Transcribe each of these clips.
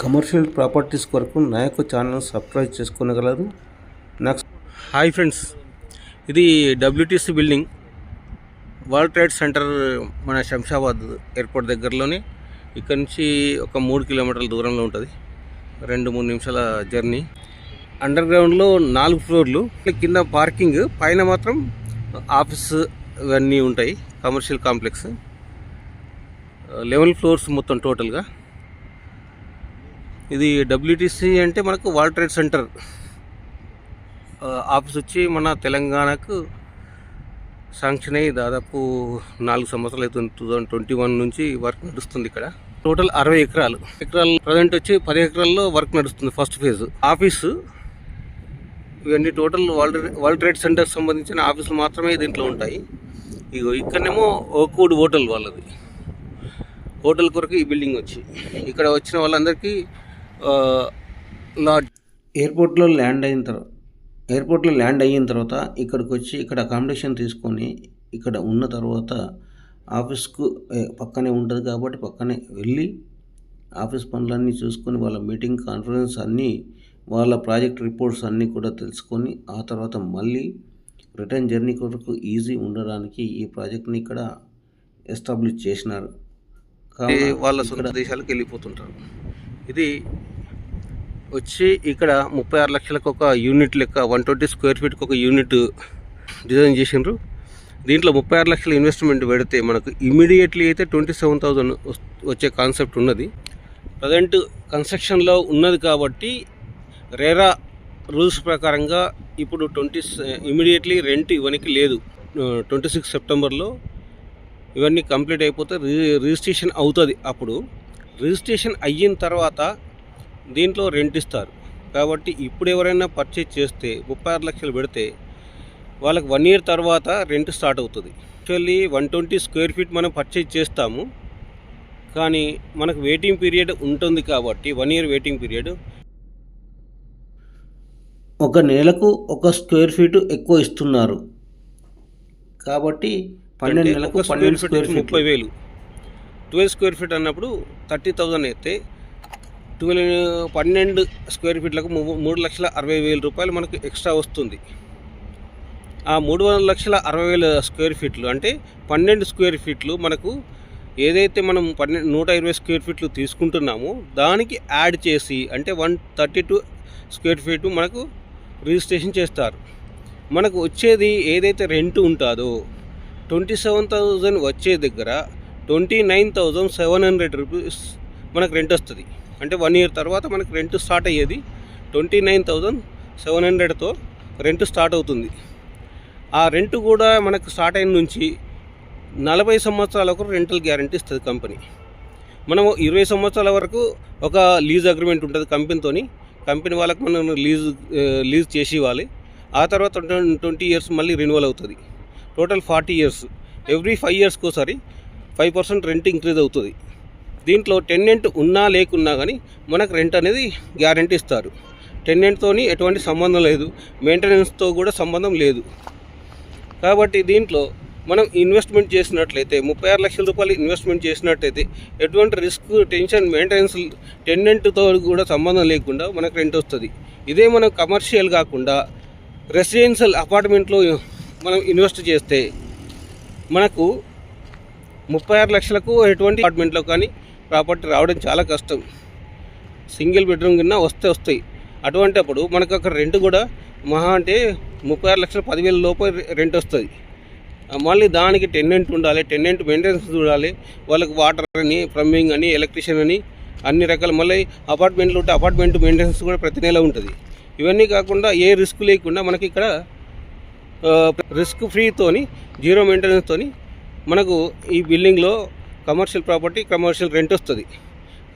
Commercial properties కొరకు నా యొక్క ఛానల్ సబ్స్క్రైబ్ చేసుకోగలరు. హాయ్ ఫ్రెండ్స్, ఇది WTC building, world trade centre మన శంషాబాద్ ఎయిర్పోర్ట్ దగ్గరలోనే. ఇక్కడ నుంచి ఒక 3 కిలోమీటర్ల దూరంలో ఉంటుంది. 2-3 నిమిషాల జర్నీ. అండర్ గ్రౌండ్లో 4 ఫ్లోర్లు, కింద పార్కింగ్, పైన మాత్రం ఆఫీస్ ఇవన్నీ ఉంటాయి. కమర్షియల్ కాంప్లెక్స్ 11 ఫ్లోర్స్ మొత్తం టోటల్గా. ఇది WTC అంటే మనకు వరల్డ్ ట్రేడ్ సెంటర్ ఆఫీస్ వచ్చి మన తెలంగాణకు శాంక్షన్ అయ్యి దాదాపు 4 సంవత్సరాలు అవుతుంది. 2021 నుంచి వర్క్ నడుస్తుంది. ఇక్కడ టోటల్ 60 ఎకరాలు ప్రజెంట్ వచ్చి 10 ఎకరాల్లో వర్క్ నడుస్తుంది. ఫస్ట్ ఫేజ్ ఆఫీసు ఇవన్నీ టోటల్ వరల్డ్ ట్రేడ్ సెంటర్ సంబంధించిన ఆఫీసులు మాత్రమే దీంట్లో ఉంటాయి. ఇగో ఇక్కడనేమో ఓక్వుడ్ హోటల్ వాళ్ళది. హోటల్ కొరకు ఈ బిల్డింగ్ వచ్చి ఇక్కడ వచ్చిన వాళ్ళందరికీ లాడ్జ్. ఎయిర్పోర్ట్లో ల్యాండ్ అయిన తర్వాత ఇక్కడికి వచ్చి ఇక్కడ అకామిడేషన్ తీసుకొని ఇక్కడ ఉన్న తర్వాత ఆఫీస్కు పక్కనే ఉంటుంది కాబట్టి పక్కనే వెళ్ళి ఆఫీస్ పనులన్నీ చూసుకొని వాళ్ళ మీటింగ్, కాన్ఫరెన్స్ అన్నీ, వాళ్ళ ప్రాజెక్ట్ రిపోర్ట్స్ అన్నీ కూడా తెలుసుకొని ఆ తర్వాత మళ్ళీ రిటర్న్ జర్నీ కొరకు ఈజీ ఉండడానికి ఈ ప్రాజెక్ట్ని ఇక్కడ ఎస్టాబ్లిష్ చేసినారు. వాళ్ళ సొంత దేశాలకు వెళ్ళిపోతుంటారు. ఇది వచ్చి ఇక్కడ 36 లక్షలకు ఒక యూనిట్ లెక్క, 120 స్క్వేర్ ఫీట్కి ఒక యూనిట్ డిజైన్ చేసిండ్రు. దీంట్లో 36 లక్షల ఇన్వెస్ట్మెంట్ పెడితే మనకు ఇమీడియట్లీ అయితే 27,000 వచ్చే కాన్సెప్ట్ ఉన్నది. ప్రజెంట్ కన్స్ట్రక్షన్లో ఉన్నది కాబట్టి రేరా రూల్స్ ప్రకారంగా ఇప్పుడు ఇమీడియట్లీ రెంట్ ఇవ్వనికి లేదు. 26 సెప్టెంబర్లో ఇవన్నీ కంప్లీట్ అయిపోతే రిజిస్ట్రేషన్ అవుతుంది. అప్పుడు రిజిస్ట్రేషన్ అయిన తర్వాత దీంట్లో రెంట్ ఇస్తారు. కాబట్టి ఇప్పుడు ఎవరైనా పర్చేజ్ చేస్తే 36 లక్షలు పెడితే వాళ్ళకి 1 ఇయర్ తర్వాత రెంట్ స్టార్ట్ అవుతుంది. యాక్చువల్లీ 120 స్క్వేర్ ఫీట్ మనం పర్చేజ్ చేస్తాము, కానీ మనకు వెయిటింగ్ పీరియడ్ ఉంటుంది కాబట్టి 1 ఇయర్ వెయిటింగ్ పీరియడ్. ఒక నెలకు 1 స్క్వేర్ ఫీటు ఎక్కువ ఇస్తున్నారు కాబట్టి 12 నెలలకు 12 స్క్వేర్ ఫీట్ 30,000. 12 స్క్వేర్ ఫీట్ అన్నప్పుడు 30,000 అయితే 12 స్క్వేర్ ఫీట్లకు 3,60,000 రూపాయలు మనకు ఎక్స్ట్రా వస్తుంది. ఆ 3,60,000 స్క్వేర్ ఫీట్లు అంటే 12 స్క్వేర్ ఫీట్లు మనకు ఏదైతే మనం 120 స్క్వేర్ ఫీట్లు తీసుకుంటున్నామో దానికి యాడ్ చేసి అంటే 132 స్క్వేర్ ఫీటు మనకు రిజిస్ట్రేషన్ చేస్తారు. మనకు వచ్చేది ఏదైతే రెంట్ ఉంటుందో 27,000 వచ్చే దగ్గర 29,700 రూపీస్ మనకు రెంట్ వస్తుంది. అంటే 1 ఇయర్ తర్వాత మనకు రెంట్ స్టార్ట్ అయ్యేది 29,700తో రెంట్ స్టార్ట్ అవుతుంది. ఆ రెంట్ కూడా మనకు స్టార్ట్ అయిన నుంచి 40 సంవత్సరాల వరకు రెంటల్ గ్యారంటీ ఇస్తుంది కంపెనీ. మనము 20 సంవత్సరాల వరకు ఒక లీజ్ అగ్రిమెంట్ ఉంటుంది కంపెనీతోని. కంపెనీ వాళ్ళకి మనం లీజ్ చేసి ఇవ్వాలి. ఆ తర్వాత 20 ఇయర్స్ మళ్ళీ రెన్యువల్ అవుతుంది. Total 40 years. ఎవ్రీ 5 ఇయర్స్కి ఒకసారి 5% రెంట్ ఇంక్రీజ్ అవుతుంది. దీంట్లో టెనెంట్ ఉన్నా లేకున్నా కానీ మనకు రెంట్ అనేది గ్యారంటీ ఇస్తారు. టెనెంట్తో ఎటువంటి సంబంధం లేదు, మెయింటెనెన్స్తో కూడా సంబంధం లేదు. కాబట్టి దీంట్లో మనం ఇన్వెస్ట్మెంట్ చేసినట్లయితే 36 లక్షల రూపాయలు ఇన్వెస్ట్మెంట్ చేసినట్లయితే ఎటువంటి రిస్క్, టెన్షన్, మెయింటెనెన్స్, టెనెంట్తో కూడా సంబంధం లేకుండా మనకు రెంట్ వస్తుంది. ఇదే మనం కమర్షియల్ కాకుండా రెసిడెన్షియల్ అపార్ట్మెంట్లో మనం ఇన్వెస్ట్ చేస్తే మనకు 36 లక్షలకు ఎటువంటి అపార్ట్మెంట్లో కానీ ప్రాపర్టీ రావడం చాలా కష్టం. సింగిల్ బెడ్రూమ్ కింద వస్తాయి. అటువంటి అప్పుడు మనకు అక్కడ రెంట్ కూడా మహా అంటే 36 లక్షల 10,000 లోపు రెంట్ వస్తుంది. మళ్ళీ దానికి టెనెంట్ ఉండాలి, టెనెంట్ మెయింటెనెన్స్ చూడాలి, వాళ్ళకి వాటర్ అని, ప్లంబింగ్ అని, ఎలక్ట్రీషియన్ అని అన్ని రకాల, మళ్ళీ అపార్ట్మెంట్లు ఉంటే అపార్ట్మెంట్ మెయింటెనెన్స్ కూడా ప్రతి నెల ఉంటుంది. ఇవన్నీ కాకుండా ఏ రిస్క్ లేకుండా మనకి ఇక్కడ రిస్క్ ఫ్రీతోని, జీరో మెయింటెనెన్స్తోని మనకు ఈ బిల్డింగ్లో కమర్షియల్ ప్రాపర్టీ, కమర్షియల్ రెంట్ వస్తుంది.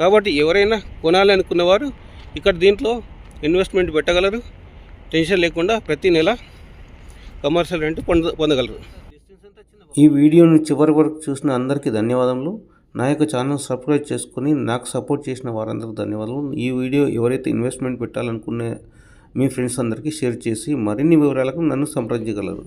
కాబట్టి ఎవరైనా కొనాలి అనుకున్నవారు ఇక్కడ దీంట్లో ఇన్వెస్ట్మెంట్ పెట్టగలరు. టెన్షన్ లేకుండా ప్రతి నెల కమర్షియల్ రెంట్ పొందగలరు. ఈ వీడియోని చివరి వరకు చూసిన అందరికీ ధన్యవాదములు. నా యొక్క ఛానల్ సబ్స్క్రైబ్ చేసుకొని నాకు సపోర్ట్ చేసిన వారందరికీ ధన్యవాదాలు. ఈ వీడియో ఎవరైతే ఇన్వెస్ట్మెంట్ పెట్టాలనుకునే మీ ఫ్రెండ్స్ అందరికీ షేర్ చేసి మరిన్ని వివరాలకు నన్ను సంప్రదించగలరు.